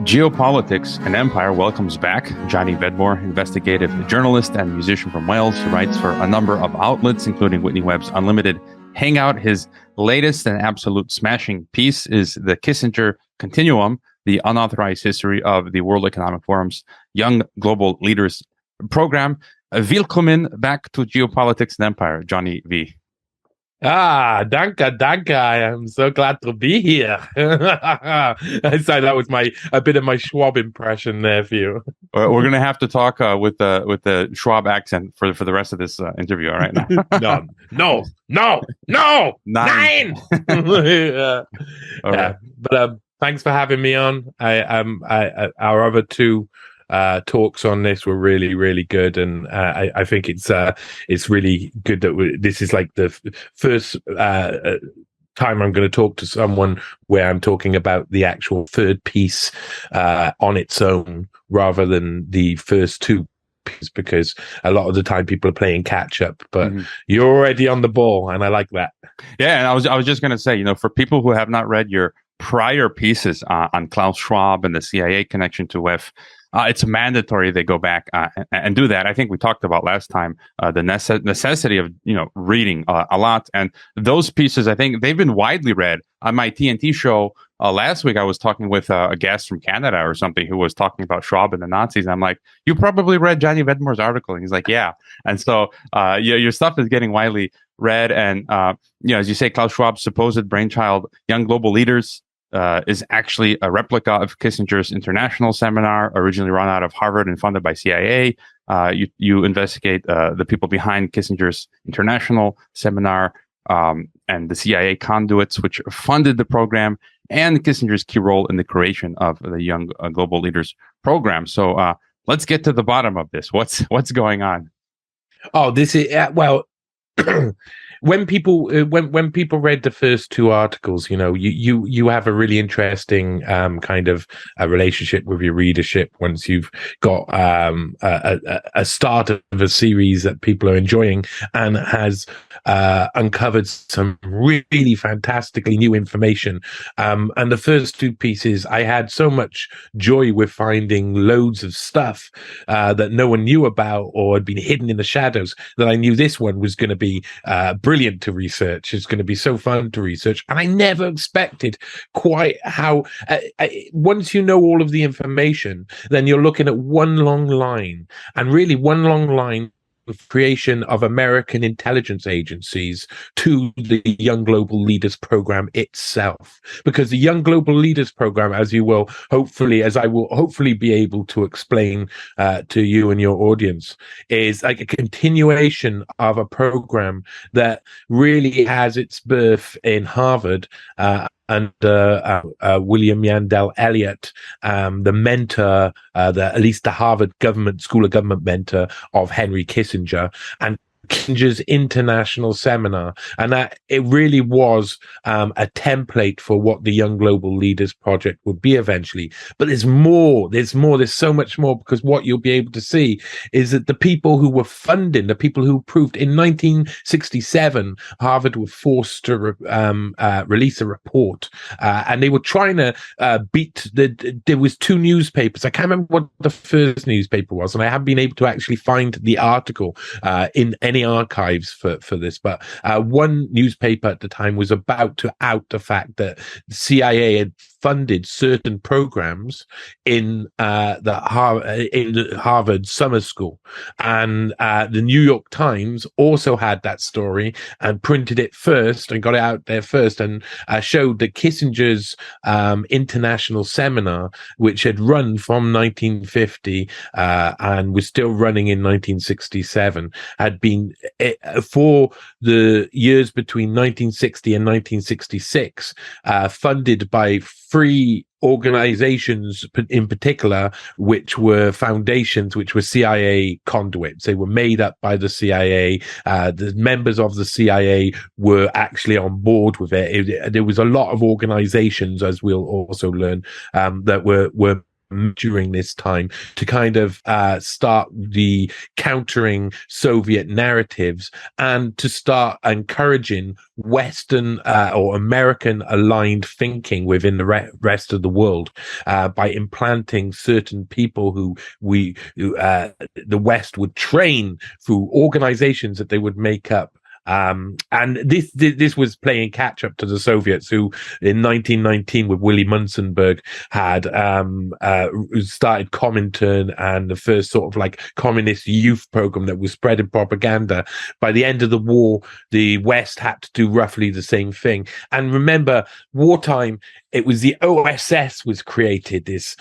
Geopolitics and Empire welcomes back Johnny Vedmore, investigative journalist and musician from Wales, who writes for a number of outlets, including Whitney Webb's Unlimited Hangout. His latest and absolute smashing piece is The Kissinger Continuum, the unauthorized history of the World Economic Forum's Young Global Leaders program. Willkommen back to Geopolitics and Empire, Johnny V. Danke. I am so glad to be here. I said that was a bit of my Schwab impression there for you. We're going to have to talk with the Schwab accent for the rest of this interview. All right. No. Nine. Right. But thanks for having me on. Our other two talks on this were really, really good, and I think it's really good that this is like the first time I'm going to talk to someone where I'm talking about the actual third piece on its own rather than the first two pieces, because a lot of the time people are playing catch up, but you're already on the ball, and I like that. Yeah, and I was just going to say, for people who have not read your prior pieces on Klaus Schwab and the CIA connection to WEF, it's mandatory they go back and do that. I think we talked about last time the necessity of reading a lot, and those pieces, I think they've been widely read. On my TNT show last week, I was talking with a guest from Canada or something who was talking about Schwab and the Nazis. I'm like, you probably read Johnny Vedmore's article, and he's like, yeah. And so your stuff is getting widely read, and as you say, Klaus Schwab's supposed brainchild, Young Global Leaders, is actually a replica of Kissinger's international seminar, originally run out of Harvard and funded by CIA. You investigate the people behind Kissinger's international seminar and the CIA conduits which funded the program, and Kissinger's key role in the creation of the Young Global Leaders program. So let's get to the bottom of this. What's going on? Oh, this is when people read the first two articles, you have a really interesting kind of a relationship with your readership once you've got a start of a series that people are enjoying and has uncovered some really fantastically new information. And the first two pieces, I had so much joy with finding loads of stuff that no one knew about or had been hidden in the shadows, that I knew this one was going to be brilliant to research. It's going to be so fun to research, and I never expected quite how once you know all of the information, then you're looking at one long line, and really one long line of creation of American intelligence agencies to the Young Global Leaders program itself. Because the Young Global Leaders program, as I will hopefully be able to explain to you and your audience, is like a continuation of a program that really has its birth in Harvard under William Yandell Elliott, the mentor, at least the Harvard School of Government mentor of Henry Kissinger, and Kissinger's international seminar, and that it really was a template for what the Young Global Leaders project would be eventually. But there's so much more, because what you'll be able to see is that the people who were funding, the people who proved in 1967, Harvard were forced to release a report, and they were trying to beat there was two newspapers. I can't remember what the first newspaper was, and I haven't been able to actually find the article in any archives for this, but one newspaper at the time was about to out the fact that the CIA had funded certain programs in the Harvard summer school, and the New York Times also had that story and printed it first and got it out there first, and showed that Kissinger's international seminar, which had run from 1950 and was still running in 1967, had been for the years between 1960 and 1966 funded by three organizations in particular, which were foundations, which were CIA conduits. They were made up by the CIA. The members of the CIA were actually on board with it. There was a lot of organizations, as we'll also learn, that were during this time to kind of start the countering Soviet narratives and to start encouraging Western or American aligned thinking within the rest of the world by implanting certain people who the West would train through organizations that they would make up. And this was playing catch up to the Soviets, who in 1919 with Willy Munzenberg had started Comintern and the first sort of like communist youth program that was spreading propaganda. By the end of the war, the West had to do roughly the same thing. And remember, wartime, it was the OSS was created, this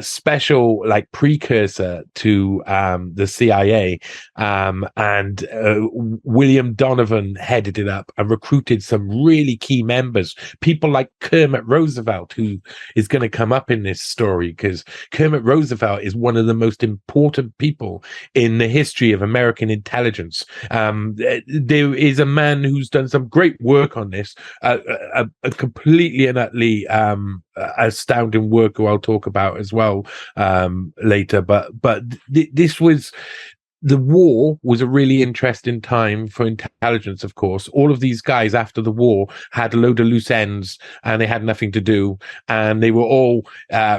special like precursor to the CIA, and William Donovan headed it up and recruited some really key members, people like Kermit Roosevelt, who is going to come up in this story, because Kermit Roosevelt is one of the most important people in the history of American intelligence. There is a man who's done some great work on this, a completely and utterly astounding work who I'll talk about as well later. But this was. The war was a really interesting time for intelligence, of course. All of these guys after the war had a load of loose ends and they had nothing to do. And they were all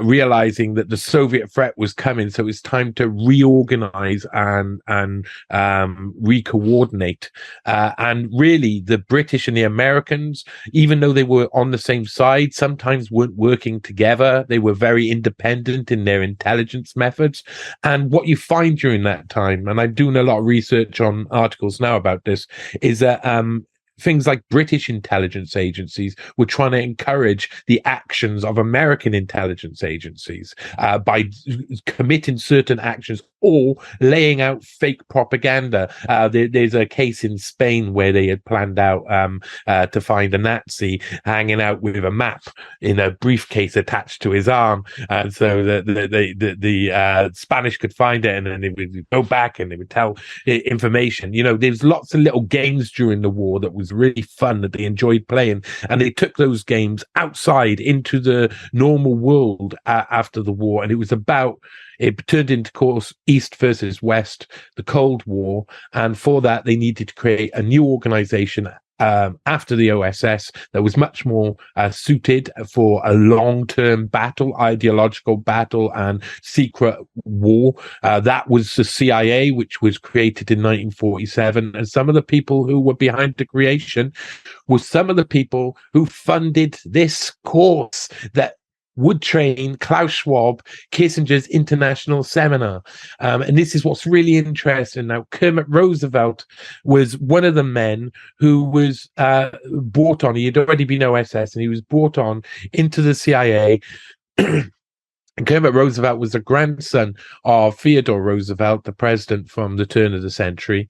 realizing that the Soviet threat was coming. So it's time to reorganize and re-coordinate. And really, the British and the Americans, even though they were on the same side, sometimes weren't working together. They were very independent in their intelligence methods. And what you find during that time, and I'm doing a lot of research on articles now about this, is that things like British intelligence agencies were trying to encourage the actions of American intelligence agencies by committing certain actions or laying out fake propaganda. There's a case in Spain where they had planned out to find a Nazi hanging out with a map in a briefcase attached to his arm, and so the Spanish could find it, and then they would go back and they would tell information. You know, there's lots of little games during the war that was really fun that they enjoyed playing, and they took those games outside into the normal world after the war, and it turned into, of course, East versus West, the Cold War, and for that they needed to create a new organization after the OSS that was much more suited for a long-term battle, ideological battle and secret war. That was the CIA, which was created in 1947, and some of the people who were behind the creation were some of the people who funded this course that would train Klaus Schwab, Kissinger's international seminar. And this is what's really interesting. Now, Kermit Roosevelt was one of the men who was brought on. He had already been OSS, and he was brought on into the CIA. And Kermit Roosevelt was the grandson of Theodore Roosevelt, the president from the turn of the century.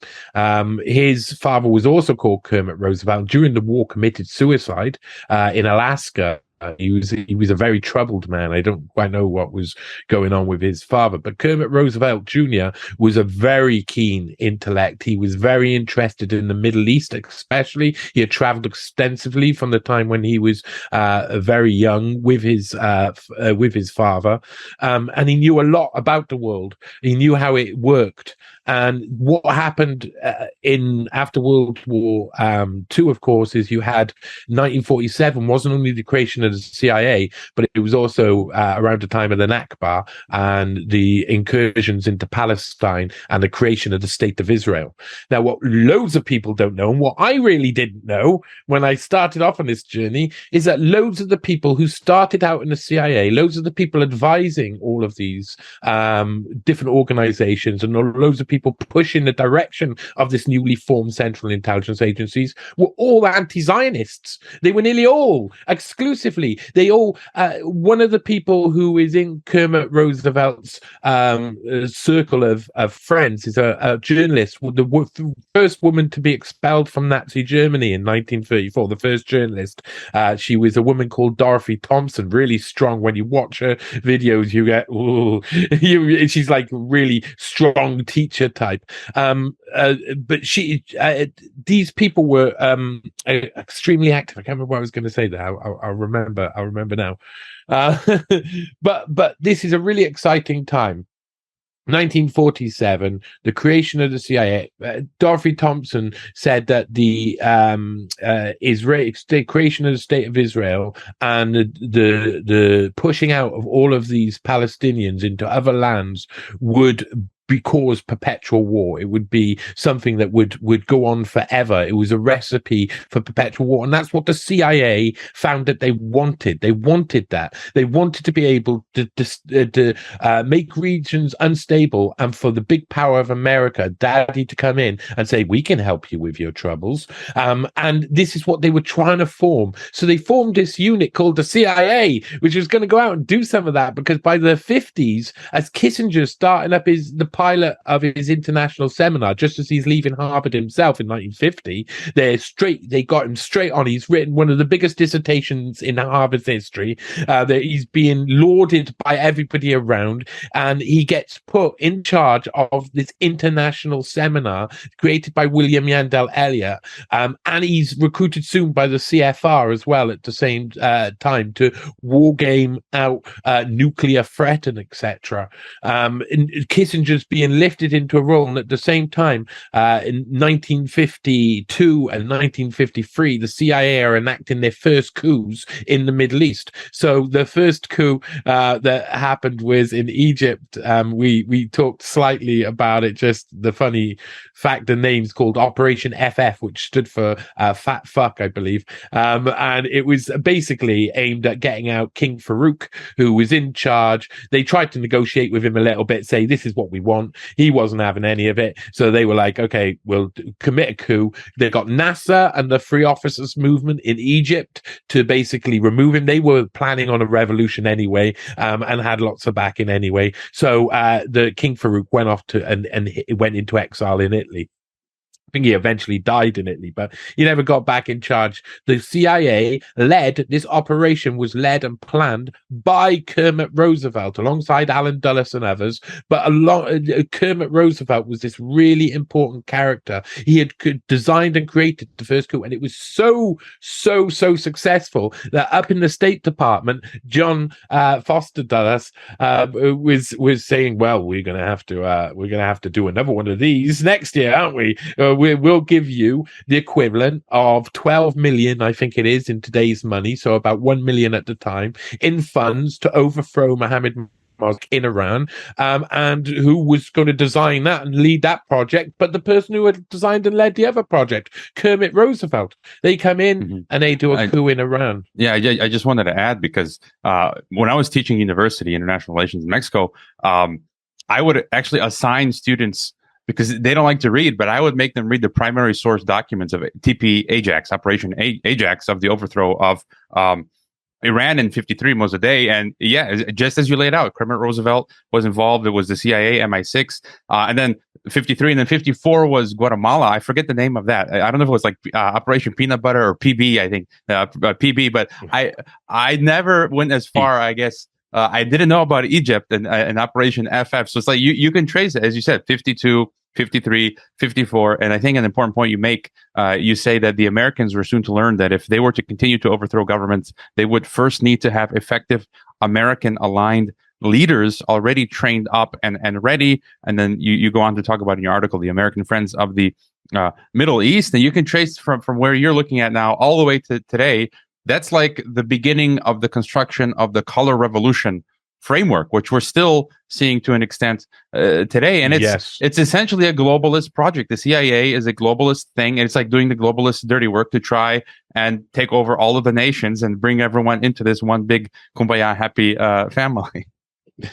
His father was also called Kermit Roosevelt. During the war, committed suicide in Alaska. He was a very troubled man. I don't quite know what was going on with his father, but Kermit Roosevelt Jr. was a very keen intellect. He was very interested in the Middle East, especially. He had traveled extensively from the time when he was very young with his father, and he knew a lot about the world. He knew how it worked. And what happened after World War II, of course, is you had 1947 wasn't only the creation of the CIA, but it was also around the time of the Nakba and the incursions into Palestine and the creation of the State of Israel. Now, what loads of people don't know, and what I really didn't know when I started off on this journey, is that loads of the people who started out in the CIA, loads of the people advising all of these different organizations, and loads of people pushing the direction of this newly formed Central Intelligence Agencies were all anti-Zionists. They were nearly all, exclusively. They all, one of the people who is in Kermit Roosevelt's circle of friends is a journalist, the first woman to be expelled from Nazi Germany in 1934, the first journalist. She was a woman called Dorothy Thompson, really strong. When you watch her videos, you get, ooh, she's like really strong teacher type. But these people were extremely active. I can't remember what I was going to say there. I'll remember. remember now. But this is a really exciting time. 1947, the creation of the CIA. Dorothy Thompson said that the creation of the State of Israel and the pushing out of all of these Palestinians into other lands would cause perpetual war. It would be something that would go on forever. It was a recipe for perpetual war, and that's what the CIA found that they wanted. They wanted that. They wanted to be able to make regions unstable, and for the big power of America, Daddy, to come in and say, "We can help you with your troubles." And this is what they were trying to form. So they formed this unit called the CIA, which was going to go out and do some of that, because by the 50s, as Kissinger's starting up the pilot of his international seminar, just as he's leaving Harvard himself in 1950, they got him straight on. He's written one of the biggest dissertations in Harvard's history. That he's being lauded by everybody around, and he gets put in charge of this international seminar created by William Yandell Elliott, and he's recruited soon by the CFR as well at the same time to war game out nuclear threat and etc. Kissinger's being lifted into a role, and at the same time, in 1952 and 1953, the CIA are enacting their first coups in the Middle East. So the first coup that happened was in Egypt. We talked slightly about it, just the funny fact the name's called Operation FF, which stood for fat fuck, I believe. And it was basically aimed at getting out King Farouk, who was in charge. They tried to negotiate with him a little bit, say, this is what we want. He wasn't having any of it. So they were like, okay, we'll commit a coup. They got NASA and the Free Officers Movement in Egypt to basically remove him. They were planning on a revolution anyway, and had lots of backing anyway. So the King Farouk went off and went into exile in Italy. I think he eventually died in Italy, but he never got back in charge. The CIA this operation was led and planned by Kermit Roosevelt alongside Allen Dulles and others. But Kermit Roosevelt was this really important character. He had designed and created the first coup, and it was so successful that up in the State Department, John Foster Dulles was saying, "Well, we're gonna have to do another one of these next year, aren't we? We'll give you the equivalent of 12 million, I think it is, in today's money, so about 1 million at the time, in funds to overthrow Mohammed Mosque in Iran." And who was going to design that and lead that project? But the person who had designed and led the other project, Kermit Roosevelt. They come in and they do a coup in Iran. Yeah, I just wanted to add, because when I was teaching university international relations in Mexico, I would actually assign students, because they don't like to read, but I would make them read the primary source documents of TP Ajax, Operation Ajax, of the overthrow of Iran in 53, Mossadegh. And yeah, just as you laid out, Kermit Roosevelt was involved. It was the CIA, MI6. And then 53, and then 54 was Guatemala. I forget the name of that. I don't know if it was like Operation Peanut Butter or PB, I think, PB. But I never went as far, I guess. I didn't know about Egypt and Operation FF. So it's like you can trace it, as you said, 52, 53, 54. And I think an important point you make, you say that the Americans were soon to learn that if they were to continue to overthrow governments, they would first need to have effective American-aligned leaders already trained up and ready. And then you go on to talk about in your article, the American Friends of the Middle East. And you can trace from where you're looking at now all the way to today. That's like the beginning of the construction of the color revolution framework, which we're still seeing to an extent today. And it's essentially a globalist project. The CIA is a globalist thing. And it's like doing the globalist dirty work to try and take over all of the nations and bring everyone into this one big kumbaya happy family.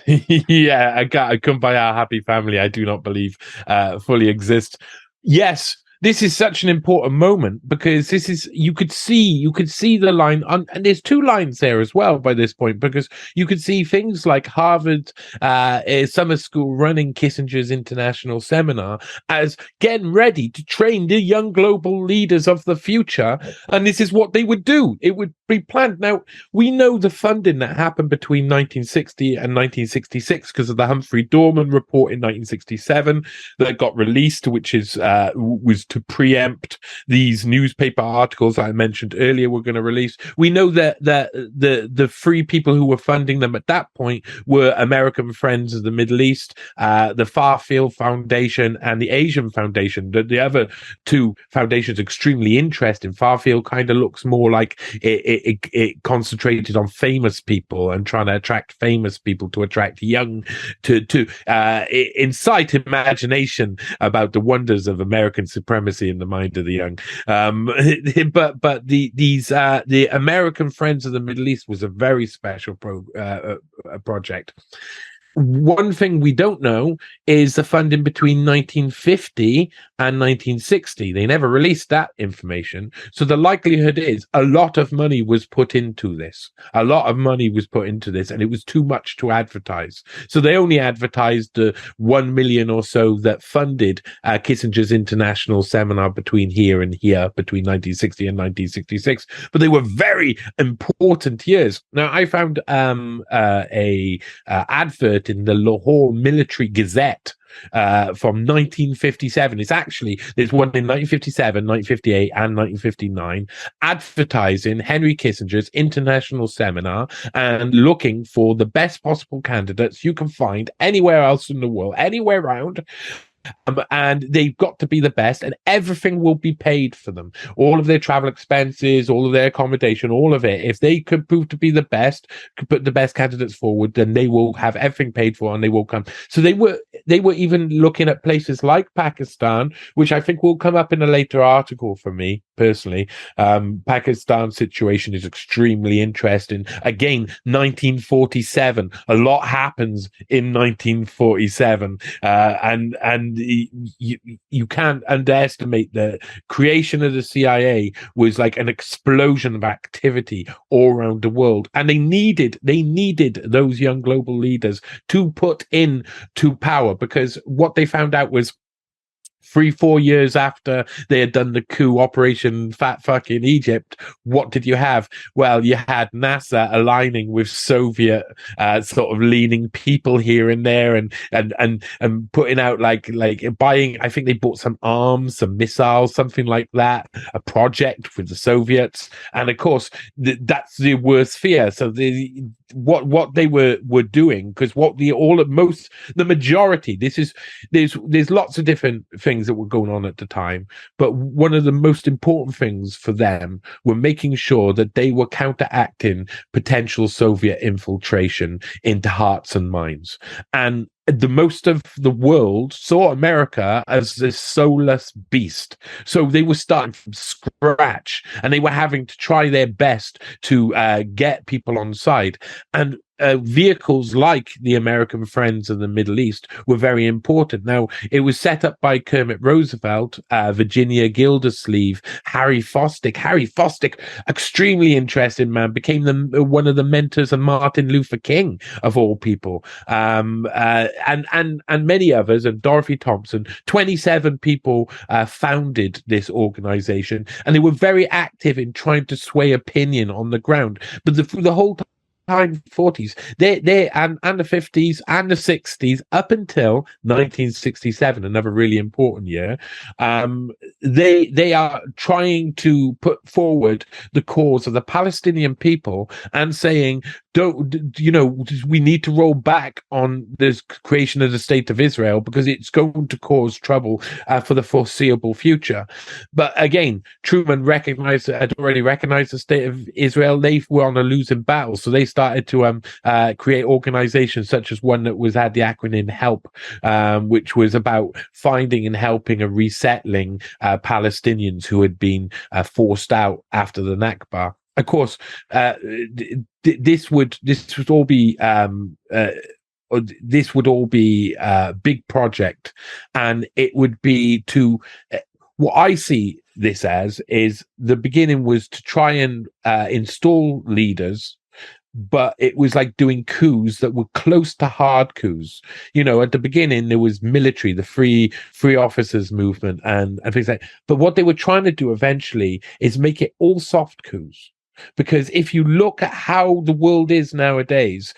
Yeah, a kumbaya happy family, I do not believe fully exists. Yes. This is such an important moment, because this is, you could see the line on, and there's two lines there as well by this point, because you could see things like Harvard summer school running Kissinger's international seminar as getting ready to train the young global leaders of the future. And this is what they would do. It would be planned. Now, we know the funding that happened between 1960 and 1966 because of the Humphrey Dorman report in 1967 that got released, which was to preempt these newspaper articles I mentioned earlier were going to release. We know that the three people who were funding them at that point were American Friends of the Middle East, the Farfield Foundation, and the Asian Foundation. The other two foundations extremely interesting. Farfield kind of looks more like it concentrated on famous people and trying to attract famous people to attract young to incite imagination about the wonders of American supremacy in the mind of the young. But the American Friends of the Middle East was a very special project. One thing we don't know is the funding between 1950 and 1960. They never released that information. So the likelihood is a lot of money was put into this. A lot of money was put into this, and it was too much to advertise. So they only advertised the 1 million or so that funded Kissinger's international seminar between here and here, between 1960 and 1966. But they were very important years. Now, I found a advert in the Lahore Military Gazette from 1957. There's one in 1957, 1958, and 1959 advertising Henry Kissinger's international seminar and looking for the best possible candidates you can find anywhere else in the world, anywhere around. And they've got to be the best, and everything will be paid for them. All of their travel expenses, all of their accommodation, all of it. If they could prove to be the best, could put the best candidates forward, then they will have everything paid for and they will come. So they were even looking at places like Pakistan, which I think will come up in a later article for me personally. Pakistan's situation is extremely interesting. Again, 1947. A lot happens in 1947, and you can't underestimate the creation of the CIA was like an explosion of activity all around the world, and they needed those young global leaders to put in to power, because what they found out was 3-4 years after they had done the coup Operation Fat Fuck in Egypt, what did you have? Well, you had NASA aligning with Soviet sort of leaning people here and there, and putting out like buying. I think they bought some arms, some missiles, something like that. A project with the Soviets, and of course that's the worst fear. So what they were doing, because the majority. There's lots of different things that were going on at the time, but one of the most important things for them were making sure that they were counteracting potential Soviet infiltration into hearts and minds. And the most of the world saw America as this soulless beast. So they were starting from scratch, and they were having to try their best to get people on side. And vehicles like the American Friends of the Middle East were very important. Now, it was set up by Kermit Roosevelt, Virginia Gildersleeve, Harry Fosdick. Harry Fosdick, extremely interesting man, became one of the mentors of Martin Luther King, of all people, and many others, and Dorothy Thompson. 27 people founded this organization, and they were very active in trying to sway opinion on the ground. But the whole time, 40s, they and the 50s and the 60s up until 1967, another really important year, they are trying to put forward the cause of the Palestinian people and saying, we need to roll back on this creation of the state of Israel because it's going to cause trouble for the foreseeable future. Had already recognized the state of Israel. They were on a losing battle, so they started to create organizations such as one that had the acronym HELP, which was about finding and helping and resettling Palestinians who had been forced out after the Nakba. Of course, this would all be a big project, and it would be to what I see this as is the beginning was to try and install leaders, but it was like doing coups that were close to hard coups. At the beginning there was military, the free officers movement and things like that. But what they were trying to do eventually is make it all soft coups. because if you look at how the world is nowadays,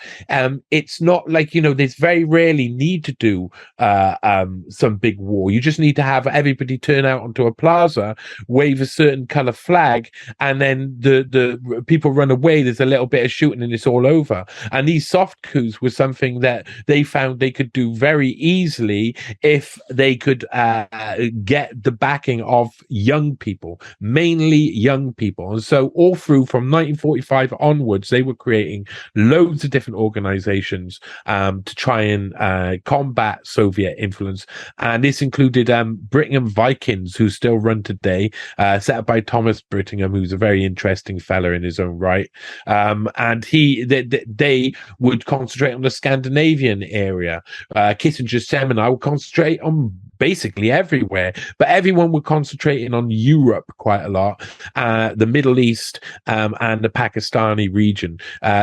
it's not like, there's very rarely need to do some big war. You just need to have everybody turn out onto a plaza, wave a certain color flag, and then the people run away. There's a little bit of shooting and it's all over. And these soft coups were something that they found they could do very easily if they could get the backing of young people, mainly young people. And so all through from 1945 onwards, they were creating loads of different organizations to try and combat Soviet influence. And this included Brigham Vikings, who still run today, set up by Thomas Brittingham, who's a very interesting fella in his own right. And they would concentrate on the Scandinavian area. Kissinger's seminar would concentrate on basically everywhere, but everyone were concentrating on Europe quite a lot, the Middle East, and the Pakistani region.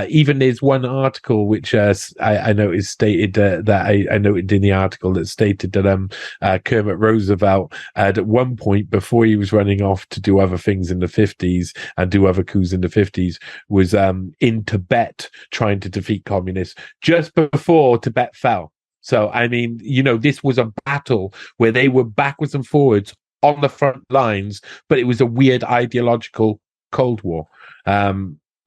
Even there's one article which I noticed stated that I noted in the article that stated that Kermit Roosevelt at one point, before he was running off to do other things in the 50s and do other coups in the 50s, was in Tibet trying to defeat communists just before Tibet fell. So, I mean, this was a battle where they were backwards and forwards on the front lines, but it was a weird ideological Cold War.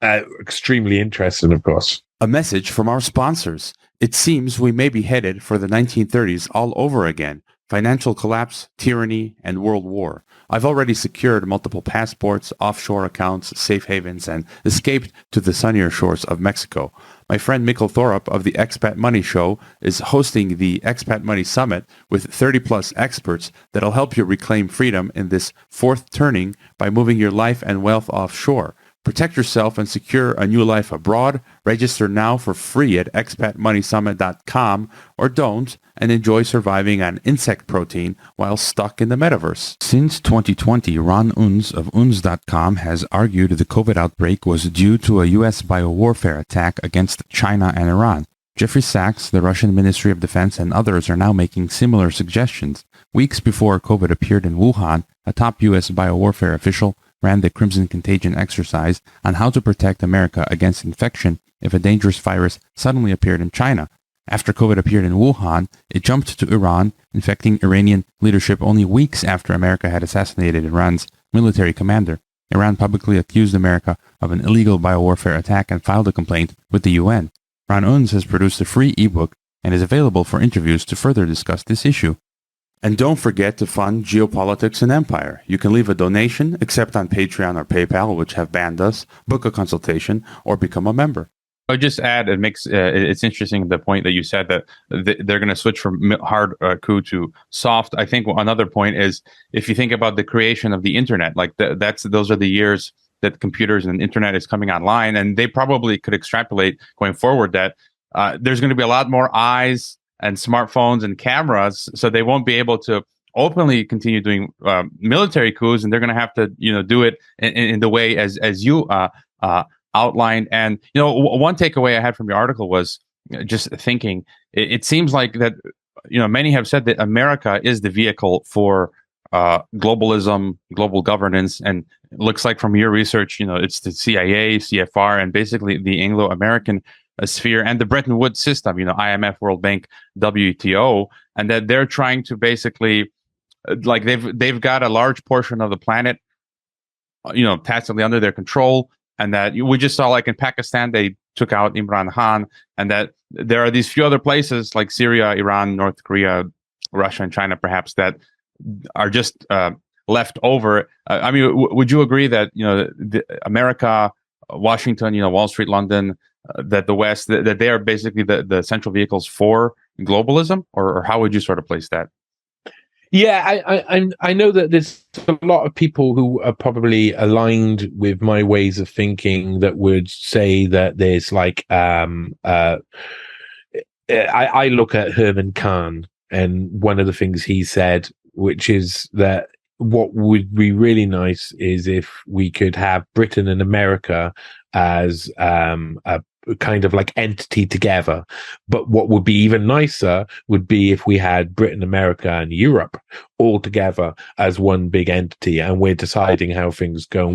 Extremely interesting, of course. A message from our sponsors. It seems we may be headed for the 1930s all over again. Financial collapse, tyranny, and world war. I've already secured multiple passports, offshore accounts, safe havens, and escaped to the sunnier shores of Mexico. My friend Mikkel Thorup of the Expat Money Show is hosting the Expat Money Summit with 30-plus experts that'll help you reclaim freedom in this fourth turning by moving your life and wealth offshore. Protect yourself and secure a new life abroad. Register now for free at expatmoneysummit.com, or don't, and enjoy surviving on insect protein while stuck in the metaverse. Since 2020, Ron Unz of Unz.com has argued the COVID outbreak was due to a U.S. biowarfare attack against China and Iran. Jeffrey Sachs, the Russian Ministry of Defense, and others are now making similar suggestions. Weeks before COVID appeared in Wuhan, a top U.S. biowarfare official ran the Crimson Contagion exercise on how to protect America against infection if a dangerous virus suddenly appeared in China. After COVID appeared in Wuhan, it jumped to Iran, infecting Iranian leadership only weeks after America had assassinated Iran's military commander. Iran publicly accused America of an illegal biowarfare attack and filed a complaint with the UN. Ron Unz has produced a free ebook and is available for interviews to further discuss this issue. And don't forget to fund Geopolitics and Empire. You can leave a donation, except on Patreon or PayPal, which have banned us, book a consultation, or become a member. I would just add, it's interesting the point that you said that they're going to switch from hard coup to soft. I think another point is, if you think about the creation of the internet, like those are the years that computers and internet is coming online, and they probably could extrapolate going forward that there's going to be a lot more eyes and smartphones and cameras, so they won't be able to openly continue doing military coups, and they're going to have to, do it in the way as you outlined. And one takeaway I had from your article was just thinking. It seems like that many have said that America is the vehicle for globalism, global governance, and it looks like from your research, it's the CIA, CFR, and basically the Anglo-American sphere and the Bretton Woods system, IMF, World Bank, WTO, and that they're trying to basically, like they've got a large portion of the planet, tacitly under their control, and that we just saw, like in Pakistan, they took out Imran Khan, and that there are these few other places like Syria, Iran, North Korea, Russia, and China, perhaps, that are just left over. I mean, would you agree that America, Washington, Wall Street, London, that the West, that they are basically the central vehicles for globalism, or how would you sort of place that? Yeah, I know that there's a lot of people who are probably aligned with my ways of thinking that would say that there's like I look at Herman Kahn, and one of the things he said, which is that what would be really nice is if we could have Britain and America as a kind of like entity together. But what would be even nicer would be if we had Britain, America, and Europe all together as one big entity, and we're deciding how things go.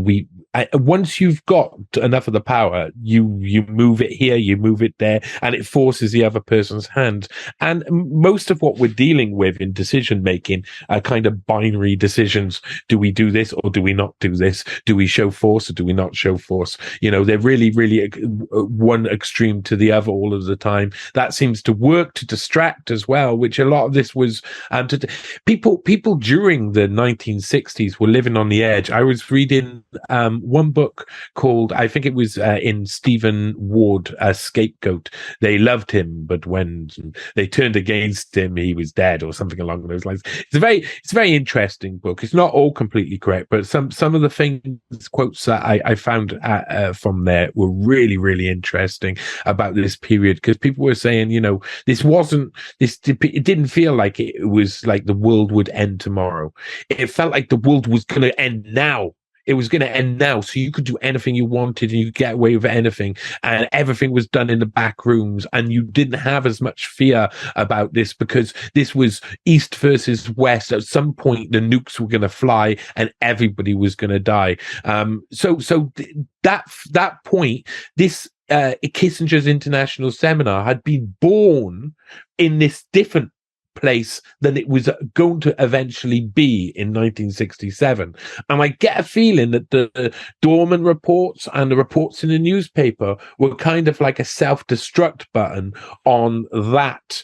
And once you've got enough of the power, you move it here, you move it there, and it forces the other person's hand. And most of what we're dealing with in decision making are kind of binary decisions. Do we do this or do we not do this? Do we show force or do we not show force? They're really one extreme to the other all of the time. That seems to work to distract as well, which a lot of this was people during the 1960s were living on the edge. I was reading one book called, I think it was in Stephen Ward, Scapegoat. They loved him, but when they turned against him, he was dead, or something along those lines. It's a very interesting book. It's not all completely correct, but some of the quotes that I found from there were really interesting about this period, because people were saying, it didn't feel like it was like the world would end tomorrow. It felt like the world was going to end now. It was going to end now, so you could do anything you wanted and you could get away with anything, and everything was done in the back rooms, and you didn't have as much fear about this because this was East versus West. At some point, the nukes were going to fly and everybody was going to die. So that point, this Kissinger's International Seminar had been born in this different place than it was going to eventually be in 1967. And I get a feeling that the Dorman reports and the reports in the newspaper were kind of like a self-destruct button on that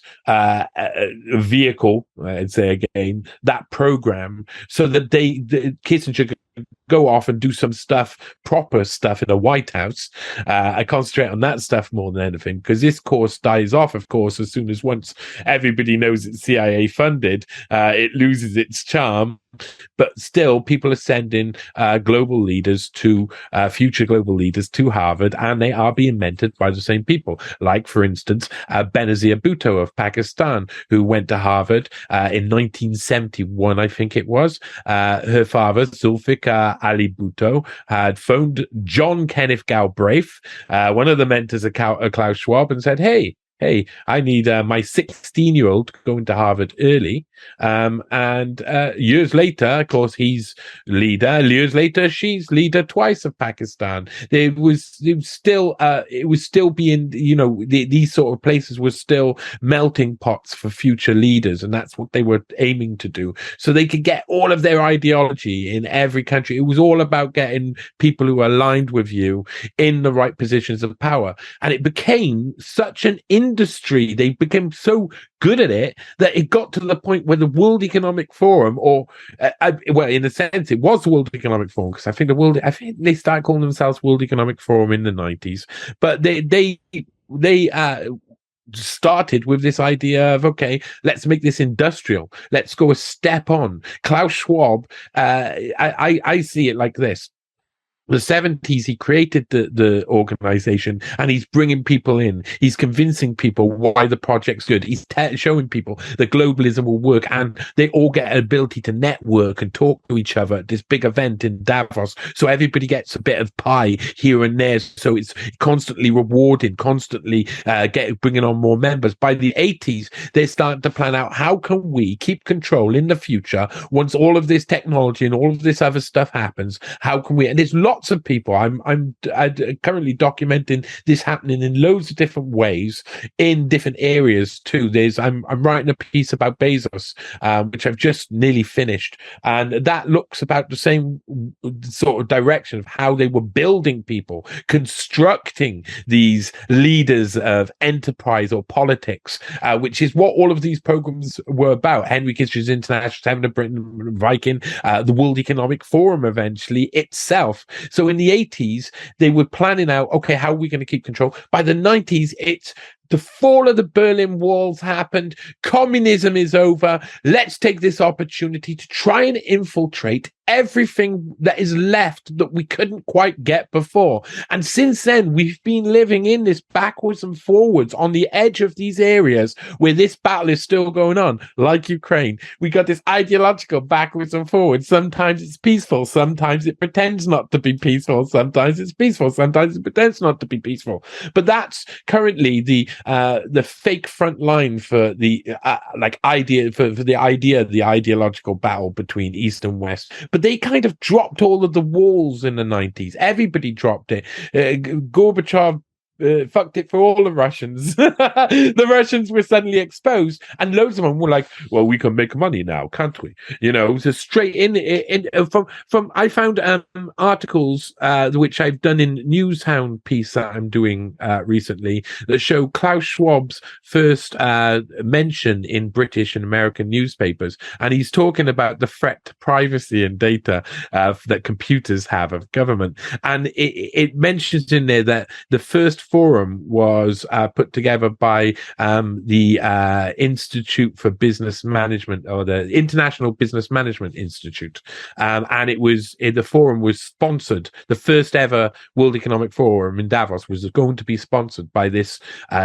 vehicle, I'd say again, that program, so that Kissinger could go off and do some proper stuff in the White House. I concentrate on that stuff more than anything, because this course dies off, of course, as soon as once everybody knows it's CIA funded, it loses its charm. But still, people are sending global leaders to future global leaders to Harvard, and they are being mentored by the same people. Like, for instance, Benazir Bhutto of Pakistan, who went to Harvard in 1971, I think it was. Her father, Zulfikar Ali Bhutto, had phoned John Kenneth Galbraith, one of the mentors of Klaus Schwab, and said, Hey, I need my 16-year-old going to Harvard early. And years later, of course, he's leader. Years later, she's leader twice of Pakistan. It was still being, these sort of places were still melting pots for future leaders. And that's what they were aiming to do. So they could get all of their ideology in every country. It was all about getting people who are aligned with you in the right positions of power. And it became such an industry. They became so good at it that it got to the point where the World Economic Forum, or well, in a sense, it was the World Economic Forum, because I think they started calling themselves World Economic Forum in the 90s, but they started with this idea of, okay, let's make this industrial. Let's go a step on. Klaus Schwab, I see it like this. The 70s, he created the organization, and he's bringing people in. He's convincing people why the project's good. He's showing people that globalism will work, and they all get an ability to network and talk to each other at this big event in Davos. So everybody gets a bit of pie here and there. So it's constantly rewarded, constantly bringing on more members. By the 80s, they're starting to plan out, how can we keep control in the future once all of this technology and all of this other stuff happens? How can we? And there's lots of people. I'm currently documenting this happening in loads of different ways in different areas too. I'm writing a piece about Bezos, which I've just nearly finished, and that looks about the same sort of direction of how they were building people, constructing these leaders of enterprise or politics, which is what all of these programs were about. Henry Kissinger's International Seminar, Britain Viking, the World Economic Forum eventually itself. So in the 80s, they were planning out, okay, how are we going to keep control? By the 90s, it's the fall of the Berlin Walls happened. Communism is over. Let's take this opportunity to try and infiltrate everything that is left that we couldn't quite get before. And since then, we've been living in this backwards and forwards on the edge of these areas where this battle is still going on, like Ukraine. We got this ideological backwards and forwards. Sometimes it's peaceful. Sometimes it pretends not to be peaceful. Sometimes it's peaceful. Sometimes it pretends not to be peaceful. But that's currently the the fake front line for the the ideological battle between East and West. But they kind of dropped all of the walls in the 90s. Everybody dropped it. Gorbachev fucked it for all the Russians. The Russians were suddenly exposed, and loads of them were like, "Well, we can make money now, can't we?" So straight in from I found articles which I've done in Newshound piece that I'm doing recently that show Klaus Schwab's first mention in British and American newspapers, and he's talking about the threat to privacy and data that computers have of government, and it mentions in there that the first forum was put together by the Institute for Business Management, or the International Business Management Institute, and the forum was sponsored. The first ever World Economic Forum in Davos was going to be sponsored by this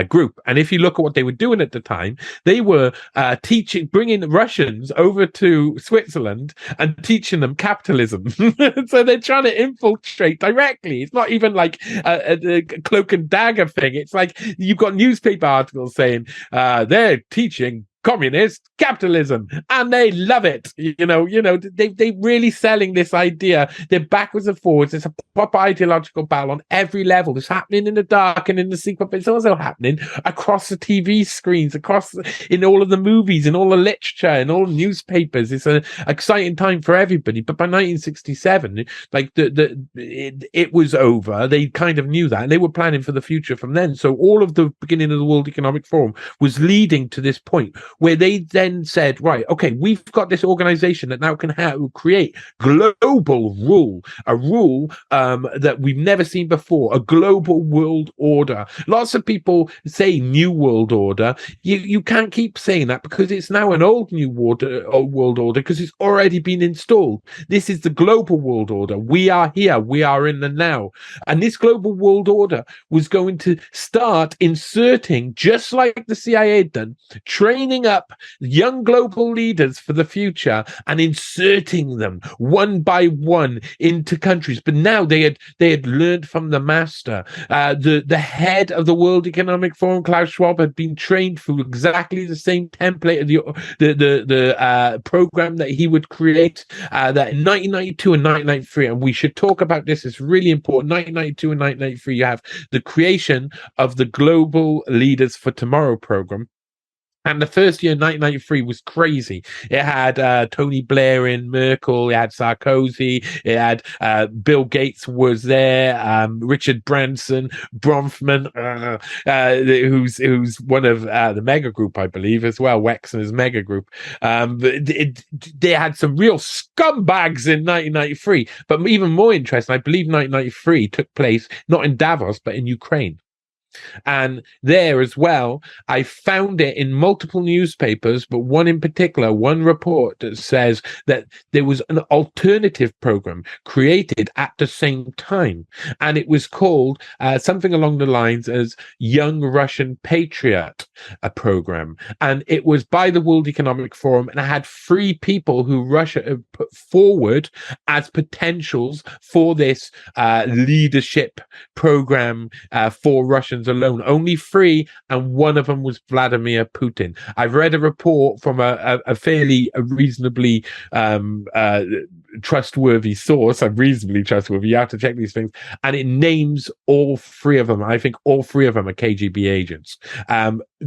group. And if you look at what they were doing at the time, they were bringing Russians over to Switzerland and teaching them capitalism. So they're trying to infiltrate directly. It's not even like a cloak and dagger thing. It's like you've got newspaper articles saying they're teaching communist capitalism and they love it. They really selling this idea. They're backwards and forwards. It's a proper ideological battle on every level. It's happening in the dark and in the secret, but it's also happening across the TV screens, in all of the movies, in all the literature, in all the newspapers. It's an exciting time for everybody. But by 1967, it was over. They kind of knew that, and they were planning for the future from then. So all of the beginning of the World Economic Forum was leading to this point where they then said, right, okay, we've got this organization that now can create global rule, a rule that we've never seen before, a global world order. Lots of people say new world order. You can't keep saying that because it's now an old world order because it's already been installed. This is the global world order. We are here. We are in the now. And this global world order was going to start inserting, just like the CIA had done, training up young global leaders for the future and inserting them one by one into countries. But now they had learned from the master. The head of the World Economic Forum, Klaus Schwab, had been trained through exactly the same template of the program that he would create that in 1992 and 1993. And we should talk about this. It's really important. 1992 and 1993, you have the creation of the Global Leaders for Tomorrow program. And the first year, 1993, was crazy. It had Tony Blair in, Merkel, it had Sarkozy, it had Bill Gates was there, Richard Branson, Bronfman, who's one of the mega group, I believe, as well, Wexner's mega group. They had some real scumbags in 1993. But even more interesting, I believe 1993 took place not in Davos, but in Ukraine. And there as well, I found it in multiple newspapers, but one in particular, one report that says that there was an alternative program created at the same time. And it was called something along the lines as Young Russian Patriot, a program. And it was by the World Economic Forum, and it had 3 people who Russia put forward as potentials for this leadership program for Russians alone. Only 3, and one of them was Vladimir Putin. I've read a report from a fairly reasonably trustworthy source. I'm reasonably trustworthy. You have to check these things, and it names all 3 of them. I think all 3 of them are KGB agents.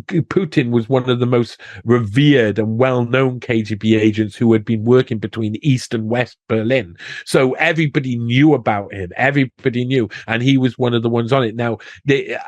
Putin was one of the most revered and well-known KGB agents who had been working between East and West Berlin. So everybody knew about him. Everybody knew, and he was one of the ones on it. Now,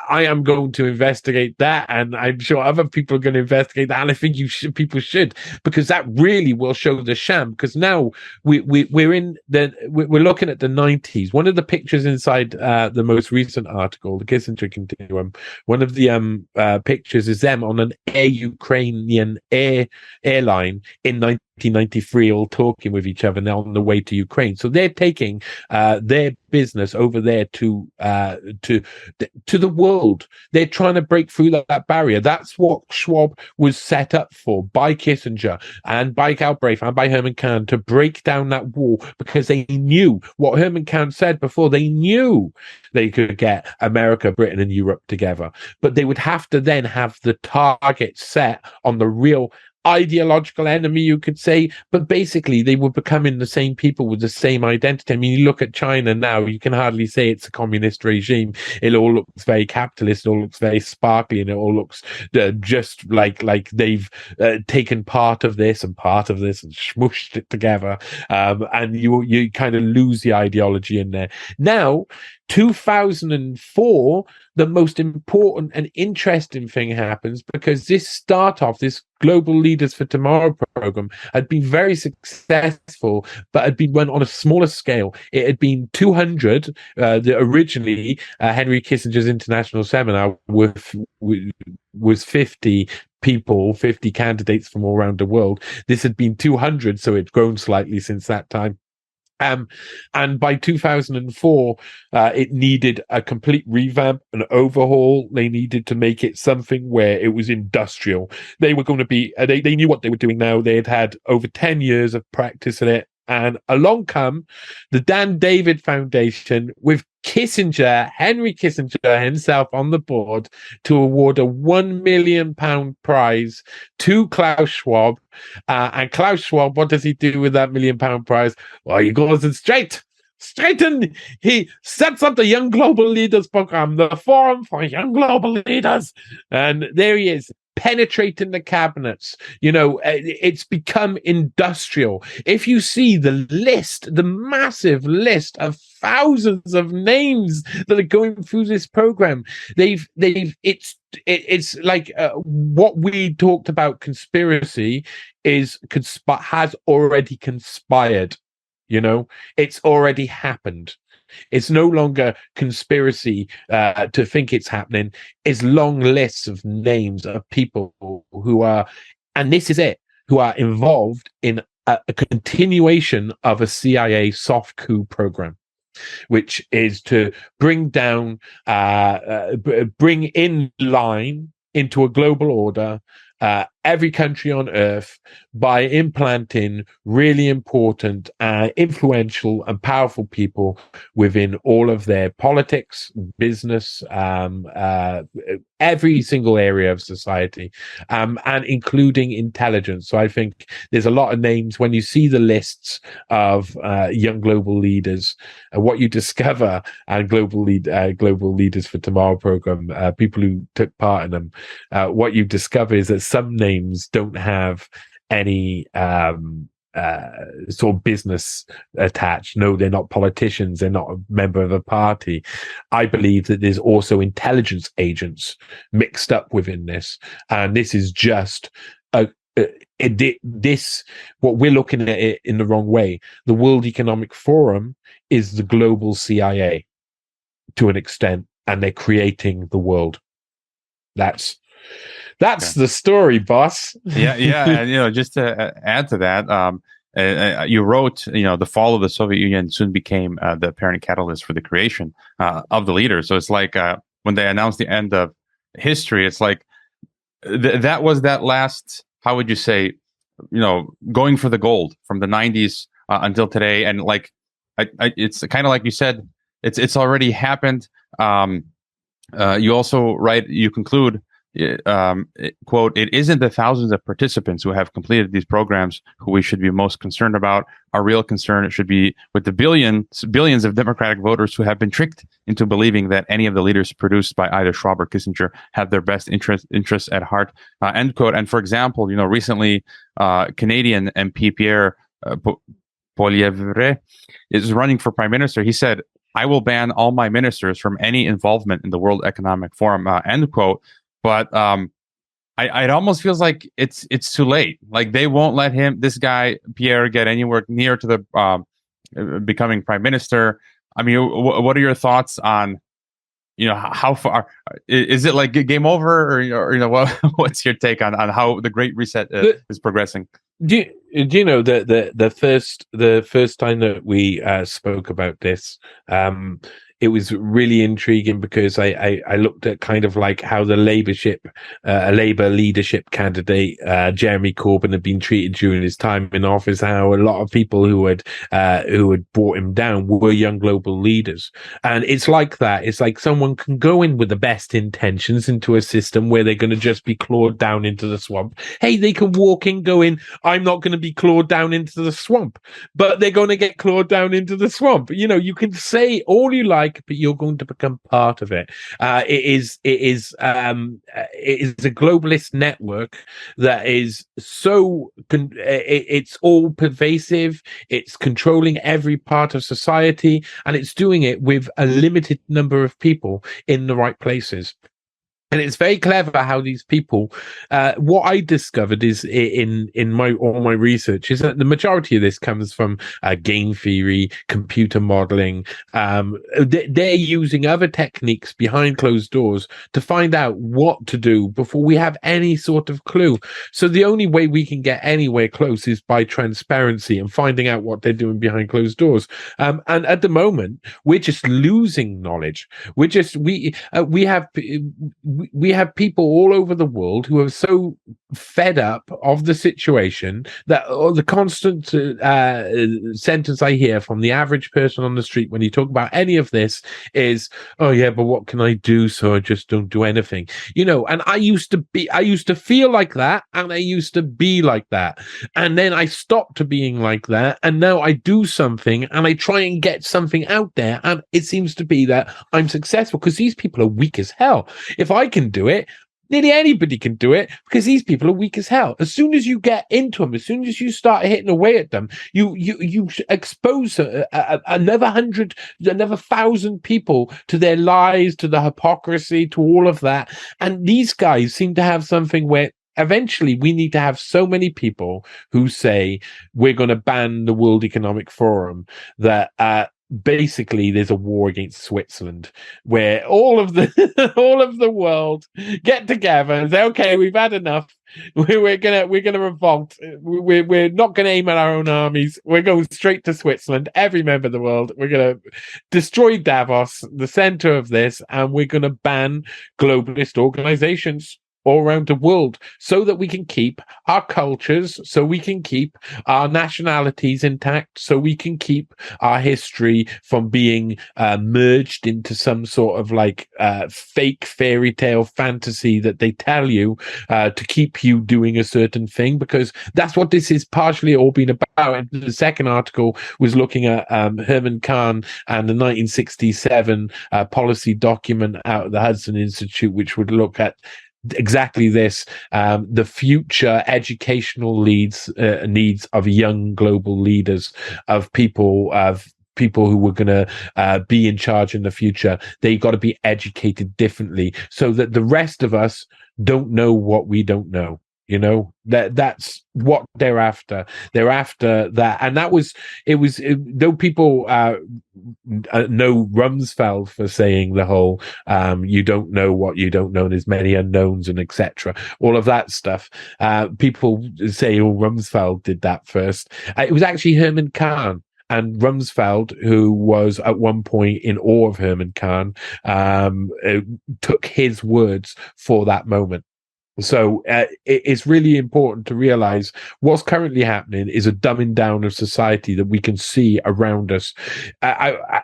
I am going to investigate that, and I'm sure other people are going to investigate that, and I think people should, because that really will show the sham. Because now we're looking at the 90s. One of the pictures inside the most recent article, the Kissinger Continuum, one of the pictures is them on an Ukrainian airline in 1993, all talking with each other, and they're on the way to Ukraine. So they're taking their business over there to the world. They're trying to break through that barrier. That's what Schwab was set up for by Kissinger and by Galbraith and by Herman Kahn, to break down that wall, because they knew what Herman Kahn said before. They knew they could get America, Britain, and Europe together, but they would have to then have the target set on the real ideological enemy, you could say, but basically they were becoming the same people with the same identity. I mean, you look at China now, you can hardly say it's a communist regime. It all looks very capitalist, it all looks very sparkly, and it all looks just like they've taken part of this and smooshed it together, and you kind of lose the ideology in there. Now, 2004, the most important and interesting thing happens, because this Global Leaders for Tomorrow program had been very successful, but had been run on a smaller scale. It had been 200. Originally, Henry Kissinger's international seminar was 50 people, 50 candidates from all around the world. This had been 200, so it's grown slightly since that time. And by 2004, it needed a complete revamp, an overhaul. They needed to make it something where it was industrial. They were going to be, they knew what they were doing now. They had over 10 years of practice in it. And along come the Dan David Foundation with Kissinger, Henry Kissinger himself on the board, to award a £1 million prize to Klaus Schwab. And Klaus Schwab, what does he do with that £1 million prize? Well, he goes in straight in. He sets up the Young Global Leaders program, the Forum for Young Global Leaders. And there he is, penetrating the cabinets. It's become industrial. If you see the massive list of thousands of names that are going through this program, it's like what we talked about, conspiracy has already conspired. It's already happened. It's no longer conspiracy to think it's happening. It's long lists of names of people who are, and this is it, who are involved in a continuation of a CIA soft coup program, which is to bring in line into a global order every country on earth by implanting really important, influential and powerful people within all of their politics, business, every single area of society, and including intelligence. So I think there's a lot of names when you see the lists of young global leaders, what you discover, and global leaders for tomorrow program, people who took part in them, what you discover is that some names don't have any sort of business attached. No, they're not politicians. They're not a member of a party. I believe that there's also intelligence agents mixed up within this, and this is just what we're looking at it in the wrong way. The World Economic Forum is the global CIA to an extent, and they're creating the world. That's okay. The story, boss. Yeah, and just to add to that, you wrote, the fall of the Soviet Union soon became the apparent catalyst for the creation of the leaders. So it's like when they announced the end of history, it's like that was that last. How would you say? Going for the gold from the 90s until today, and like, it's kind of like you said, it's already happened. You also write, you conclude. Quote, it isn't the thousands of participants who have completed these programs who we should be most concerned about. Our real concern should be with the billions of Democratic voters who have been tricked into believing that any of the leaders produced by either Schwab or Kissinger have their best interests at heart. End quote. And for example, recently Canadian MP Pierre Poilievre is running for prime minister. He said, "I will ban all my ministers from any involvement in the World Economic Forum." End quote. But it almost feels like it's too late. Like they won't let this guy Pierre, get anywhere near to the becoming prime minister. I mean, what are your thoughts on, how far is it, like game over, or what's your take on how the Great Reset is progressing? Do you know the first time that we spoke about this, it was really intriguing because I looked at kind of like how the Labour leadership candidate Jeremy Corbyn had been treated during his time in office. How a lot of people who had brought him down were young global leaders, and it's like that. It's like someone can go in with the best intentions into a system where they're going to just be clawed down into the swamp. Hey, they can walk in, go in. I'm not going to be clawed down into the swamp, but they're going to get clawed down into the swamp. You know, you can say all you like, but you're going to become part of it. It is a globalist network that is so it's all pervasive. It's controlling every part of society, and it's doing it with a limited number of people in the right places. And it's very clever how these people. What I discovered is in all my research is that the majority of this comes from game theory, computer modeling. They're using other techniques behind closed doors to find out what to do before we have any sort of clue. So the only way we can get anywhere close is by transparency and finding out what they're doing behind closed doors. And at the moment, we're just losing knowledge. We have people all over the world who are so fed up of the situation that the constant sentence I hear from the average person on the street when you talk about any of this is, "Oh yeah, but what can I do? So I just don't do anything." You know, and I used to feel like that, and I used to be like that, and then I stopped being like that, and now I do something, and I try and get something out there, and it seems to be that I'm successful because these people are weak as hell. If I can do it, nearly anybody can do it because these people are weak as hell. As soon as you get into them, as soon as you start hitting away at them, you expose another 1,000 people to their lies, to the hypocrisy, to all of that. And these guys seem to have something where eventually we need to have so many people who say we're going to ban the World Economic Forum that basically there's a war against Switzerland where all of the world get together and say, okay, we've had enough. We're gonna revolt. We're not gonna aim at our own armies. We're going straight to Switzerland. Every member of the world. We're gonna destroy Davos, the center of this, and we're gonna ban globalist organizations all around the world so that we can keep our cultures, so we can keep our nationalities intact, so we can keep our history from being merged into some sort of like fake fairy tale fantasy that they tell you to keep you doing a certain thing, because that's what this is partially all been about. And the second article was looking at Herman Kahn and the 1967 policy document out of the Hudson Institute, which would look at exactly this, the future educational needs of young global leaders, of people who were going to be in charge in the future. They got to be educated differently so that the rest of us don't know what we don't know. You know, that's what they're after. They're after that. And though people know Rumsfeld for saying the whole, you don't know what you don't know, and there's many unknowns and etc. All of that stuff. People say, oh, Rumsfeld did that first. It was actually Herman Kahn. And Rumsfeld, who was at one point in awe of Herman Kahn, took his words for that moment. So it's really important to realize what's currently happening is a dumbing down of society that we can see around us. I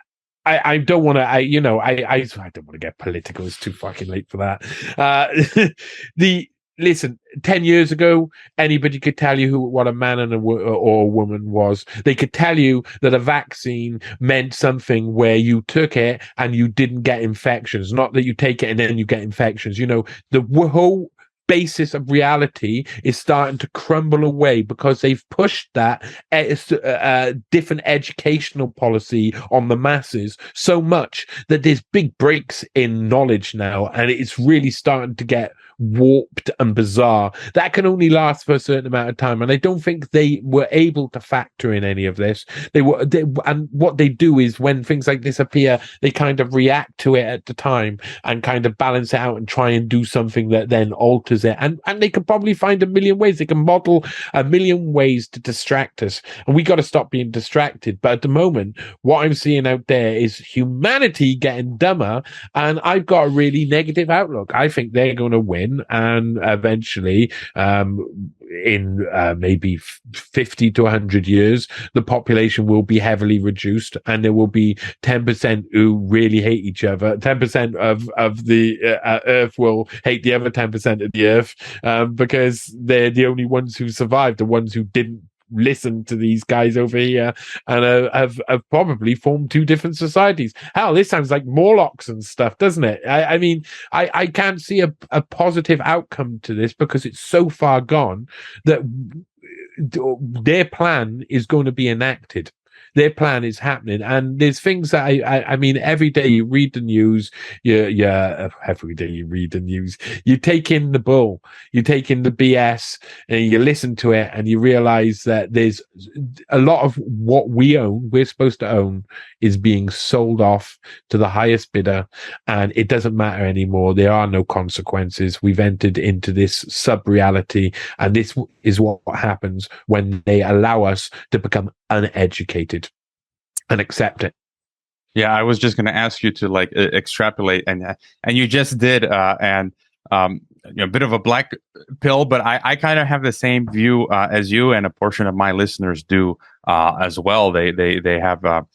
don't want to. I don't want to get political. It's too fucking late for that. Listen, 10 years ago, anybody could tell you what a man and or a woman was. They could tell you that a vaccine meant something where you took it and you didn't get infections, not that you take it and then you get infections. You know, the whole basis of reality is starting to crumble away because they've pushed that different educational policy on the masses so much that there's big breaks in knowledge now, and it's really starting to get warped and bizarre. That can only last for a certain amount of time, and I don't think they were able to factor in any of this. And what they do is when things like this appear, they kind of react to it at the time and kind of balance it out and try and do something that then alters it. And they could probably find a million ways. They can model a million ways to distract us, and we got to stop being distracted. But at the moment, what I'm seeing out there is humanity getting dumber, and I've got a really negative outlook. I think they're going to win, and eventually, in maybe 50 to 100 years, the population will be heavily reduced, and there will be 10% who really hate each other. 10% of the Earth will hate the other 10% of the Earth, because they're the only ones who survived, the ones who didn't listen to these guys over here, and have probably formed two different societies. Hell, this sounds like Morlocks and stuff, doesn't it? I mean, I can't see a positive outcome to this because it's so far gone that their plan is going to be enacted. Their plan is happening, and there's things that I mean, every day you read the news, every day you read the news, you take in the bull, you take in the BS, and you listen to it, and you realize that there's a lot of what we're supposed to own, is being sold off to the highest bidder, and it doesn't matter anymore. There are no consequences. We've entered into this sub-reality, and this is what happens when they allow us to become uneducated and accept it. Yeah, I was just going to ask you to like extrapolate, and you just did, and a bit of a black pill, but I kind of have the same view as you, and a portion of my listeners do as well. They have